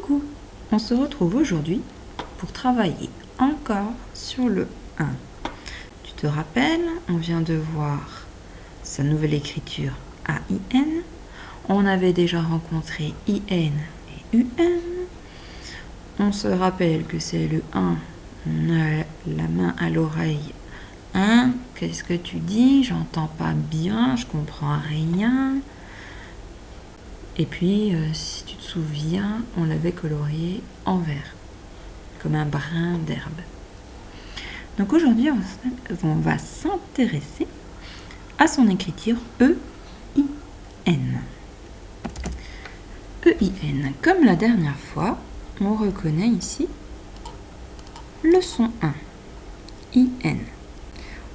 Coucou, on se retrouve aujourd'hui pour travailler encore sur le 1. Tu te rappelles, on vient de voir sa nouvelle écriture AIN. On avait déjà rencontré IN et UN. On se rappelle que c'est le 1. On a la main à l'oreille. Hein? Qu'est-ce que tu dis? J'entends pas bien, je comprends rien. Et puis, si tu te souviens, on l'avait colorié en vert, comme un brin d'herbe. Donc aujourd'hui, on va s'intéresser à son écriture E-I-N. E-I-N. Comme la dernière fois, on reconnaît ici le son 1. I-N.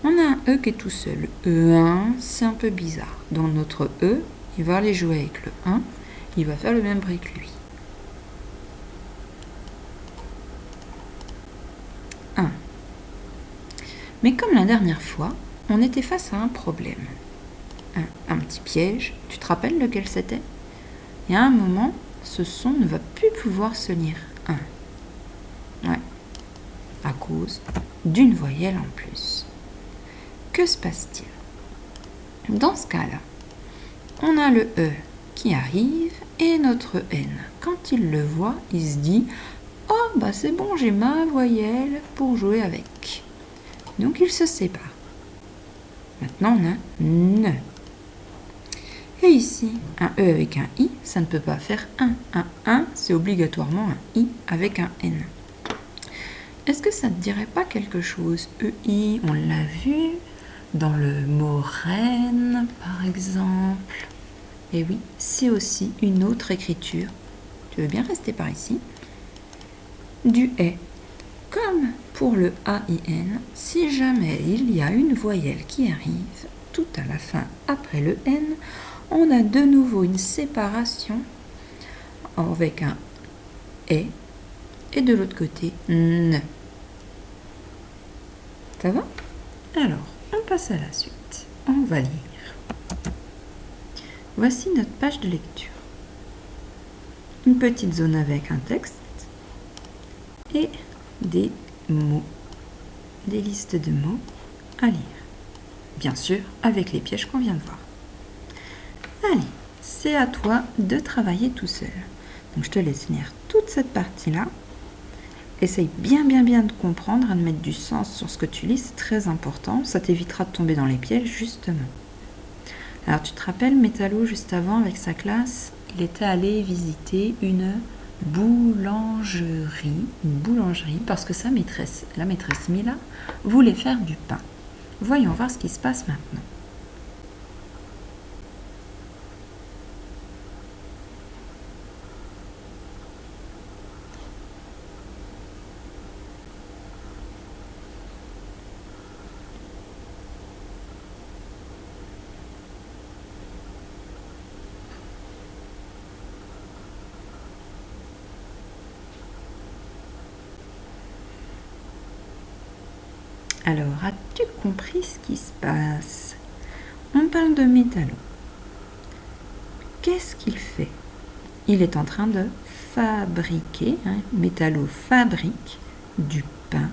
On a un E qui est tout seul. E1, c'est un peu bizarre. Donc notre E, il va aller jouer avec le 1. Il va faire le même bruit que lui. 1. Mais comme la dernière fois, on était face à un problème. Un petit piège. Tu te rappelles lequel c'était? Et à un moment, ce son ne va plus pouvoir se lire. 1. Ouais. À cause d'une voyelle en plus. Que se passe-t-il? Dans ce cas-là, on a le E qui arrive et notre N. Quand il le voit, il se dit « Oh, bah c'est bon, j'ai ma voyelle pour jouer avec. » Donc il se sépare. Maintenant, on a NE. Et ici, un E avec un I, ça ne peut pas faire 1. Un 1, c'est obligatoirement un I avec un N. Est-ce que ça ne te dirait pas quelque chose? EI, on l'a vu dans le mot reine, par exemple. Et oui, c'est aussi une autre écriture. Tu veux bien rester par ici? Du « est ». Comme pour le AIN, si jamais il y a une voyelle qui arrive tout à la fin après le N, on a de nouveau une séparation avec un « est » et de l'autre côté « ne ». Ça va? Alors, on passe à la suite. On va lire. Voici notre page de lecture. Une petite zone avec un texte et des mots, des listes de mots à lire. Bien sûr, avec les pièges qu'on vient de voir. Allez, c'est à toi de travailler tout seul. Donc je te laisse lire toute cette partie-là. Essaye bien de comprendre et de mettre du sens sur ce que tu lis, c'est très important. Ça t'évitera de tomber dans les pièges, justement. Alors, tu te rappelles, Métallo, juste avant, avec sa classe, il était allé visiter une boulangerie, parce que sa maîtresse, la maîtresse Mila, voulait faire du pain. Voyons voir ce qui se passe maintenant. Alors, as-tu compris ce qui se passe? On parle de Métallo. Qu'est-ce qu'il fait? Il est en train de fabriquer, Métallo fabrique du pain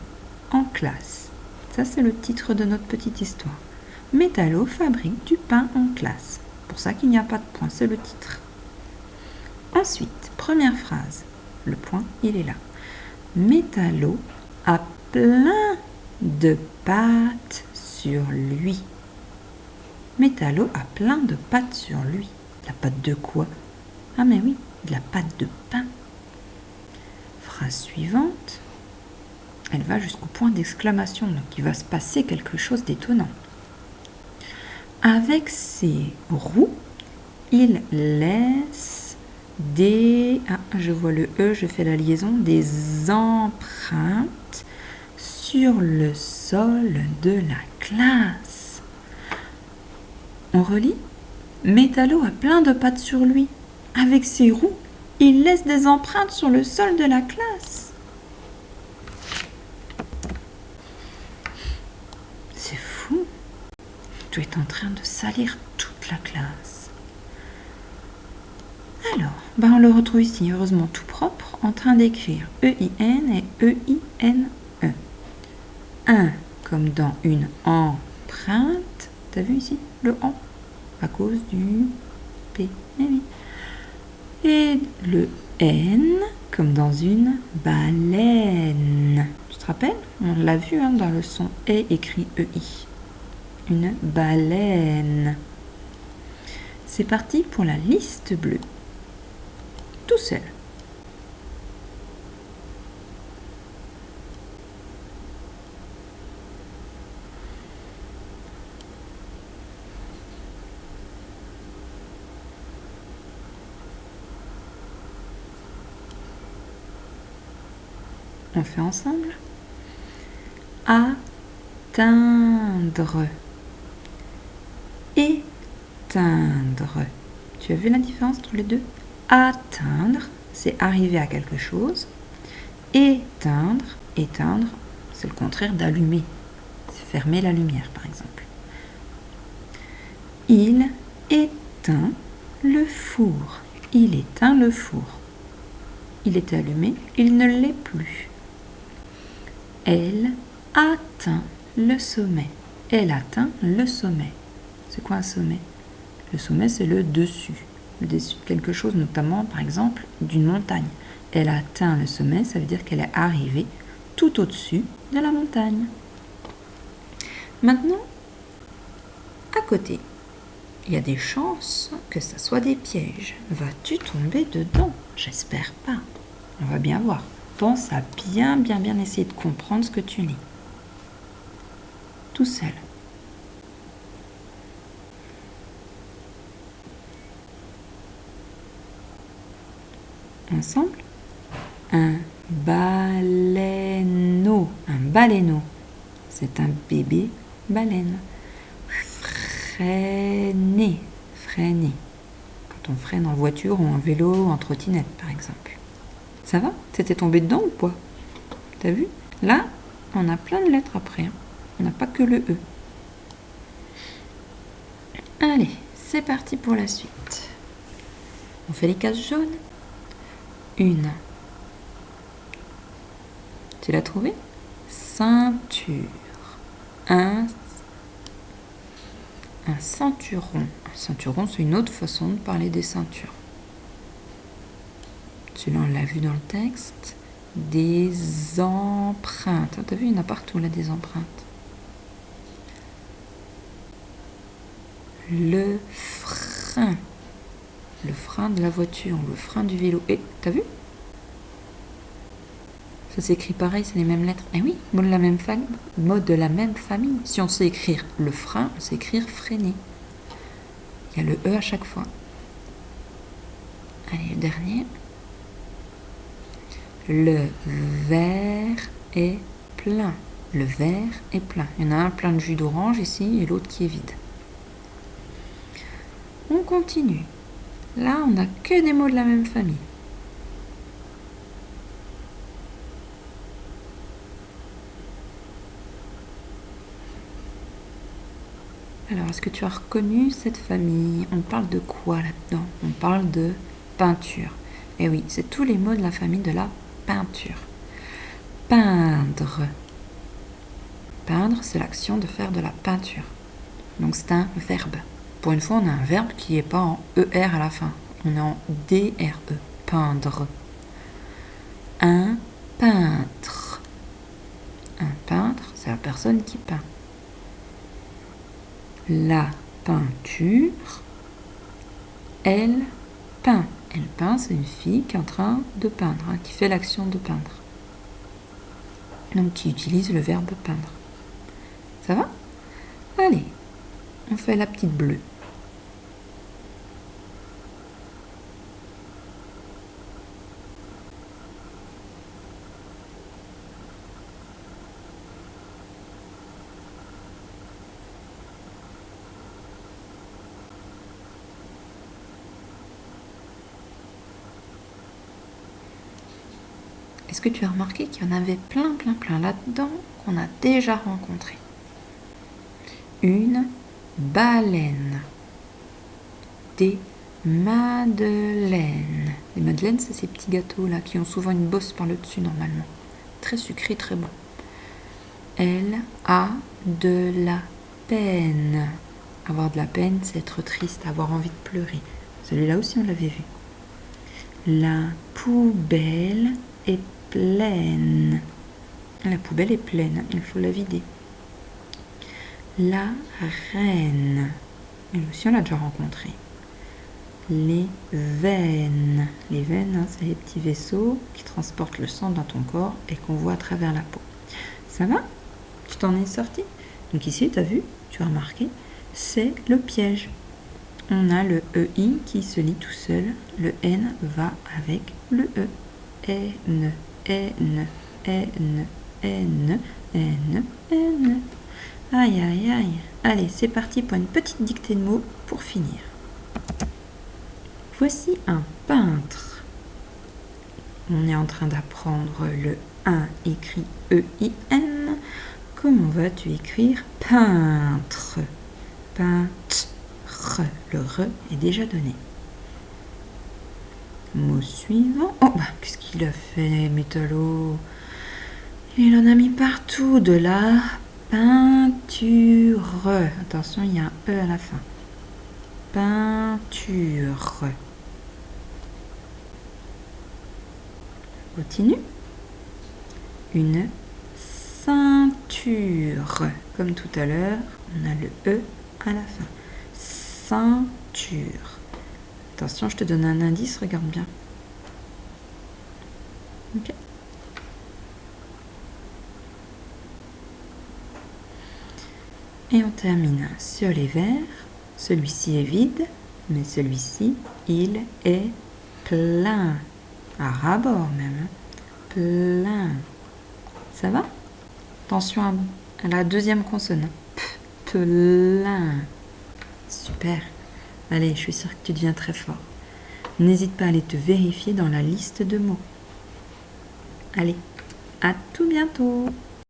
en classe. Ça, c'est le titre de notre petite histoire. Métallo fabrique du pain en classe. Pour ça qu'il n'y a pas de point, c'est le titre. Ensuite, première phrase. Le point, il est là. Métallo a plein de pâtes sur lui. Métallo a plein de pâtes sur lui. La pâte de quoi? Ah mais oui, de la pâte de pain. Phrase suivante. Elle va jusqu'au point d'exclamation, donc il va se passer quelque chose d'étonnant. Avec ses roues, il laisse des... Ah, je vois le E, je fais la liaison. Des empreintes sur le sol de la classe. On relit. Métallo a plein de pattes sur lui. Avec ses roues, il laisse des empreintes sur le sol de la classe. C'est fou. Tu es en train de salir toute la classe. Alors, On le retrouve ici, heureusement tout propre, en train d'écrire E-I-N et E-I-N-E. Un, comme dans une empreinte. T'as vu ici le en à cause du P. Et le N, comme dans une baleine. Tu te rappelles? On l'a vu dans le son E écrit E-I. Une baleine. C'est parti pour la liste bleue. Tout seul. On fait ensemble. Atteindre. Éteindre. Tu as vu la différence entre les deux? Atteindre, c'est arriver à quelque chose. Éteindre, c'est le contraire d'allumer. C'est fermer la lumière, par exemple. Il éteint le four. Il éteint le four. Il est allumé, il ne l'est plus. Elle atteint le sommet. Elle atteint le sommet. C'est quoi un sommet? Le sommet, c'est le dessus. Le dessus de quelque chose, notamment, par exemple, d'une montagne. Elle atteint le sommet, ça veut dire qu'elle est arrivée tout au-dessus de la montagne. Maintenant, à côté, il y a des chances que ça soit des pièges. Vas-tu tomber dedans? J'espère pas. On va bien voir. Pense à bien essayer de comprendre ce que tu lis. Tout seul. Ensemble. Un baleineau. Un baleineau. C'est un bébé baleine. Freiner. Freiner. Quand on freine en voiture ou en vélo ou en trottinette, par exemple. Ça va? T'étais tombé dedans ou quoi? T'as vu? Là, on a plein de lettres après. On n'a pas que le E. Allez, c'est parti pour la suite. On fait les cases jaunes. Une. Tu l'as trouvé? Ceinture. Un ceinturon. Un ceinturon, c'est une autre façon de parler des ceintures. Celui-là, on l'a vu dans le texte. Des empreintes. T'as vu, il y en a partout, là, des empreintes. Le frein. Le frein de la voiture, le frein du vélo. Et, t'as vu? Ça s'écrit pareil, c'est les mêmes lettres. Eh oui, mot de la même famille. Si on sait écrire le frein, on sait écrire freiner. Il y a le E à chaque fois. Allez, le dernier. Le verre est plein. Le verre est plein. Il y en a un plein de jus d'orange ici et l'autre qui est vide. On continue. Là, on n'a que des mots de la même famille. Alors, est-ce que tu as reconnu cette famille? On parle de quoi là-dedans? On parle de peinture. Eh oui, c'est tous les mots de la famille de la peinture. Peindre. Peindre, c'est l'action de faire de la peinture. Donc, c'est un verbe. Pour une fois, on a un verbe qui n'est pas en ER à la fin. On est en DRE. Peindre. Un peintre. Un peintre, c'est la personne qui peint. La peinture, elle peint. Elle peint, c'est une fille qui est en train de peindre, qui fait l'action de peindre. Donc, qui utilise le verbe peindre. Ça va? Allez, on fait la petite bleue. Est-ce que tu as remarqué qu'il y en avait plein là-dedans qu'on a déjà rencontré? Une baleine. Des Madeleine. Les madeleines, c'est ces petits gâteaux là qui ont souvent une bosse par le dessus normalement. Très sucré, très bon. Elle a de la peine. Avoir de la peine, c'est être triste, avoir envie de pleurer. Celui-là aussi, on l'avait vu. La poubelle est pleine. La poubelle est pleine, il faut la vider. La reine. Elle aussi, on l'a déjà rencontrée. Les veines. Les veines, hein, c'est les petits vaisseaux qui transportent le sang dans ton corps et qu'on voit à travers la peau. Ça va? Tu t'en es sorti? Donc ici, tu as vu, tu as remarqué, c'est le piège. On a le EI qui se lit tout seul. Le N va avec le E. N, N, N, N, N, N. Aïe, aïe, aïe. Allez, c'est parti pour une petite dictée de mots pour finir. Voici un peintre. On est en train d'apprendre le 1 écrit E-I-N. Comment vas-tu écrire peintre? Peintre. Le re est déjà donné. Mot suivant. Oh, bah, qu'est-ce qu'il a fait, Métallo? Il en a mis partout. De la peinture. Attention, il y a un E à la fin. Peinture. Continue. Une ceinture. Comme tout à l'heure, on a le E à la fin. Ceinture. Attention, je te donne un indice, regarde bien. Ok. Et on termine sur les verres. Celui-ci est vide, mais celui-ci, il est plein. À ras-bord même. Plein. Ça va? Attention à la deuxième consonne. Plein. Super. Allez, je suis sûre que tu deviens très fort. N'hésite pas à aller te vérifier dans la liste de mots. Allez, à tout bientôt.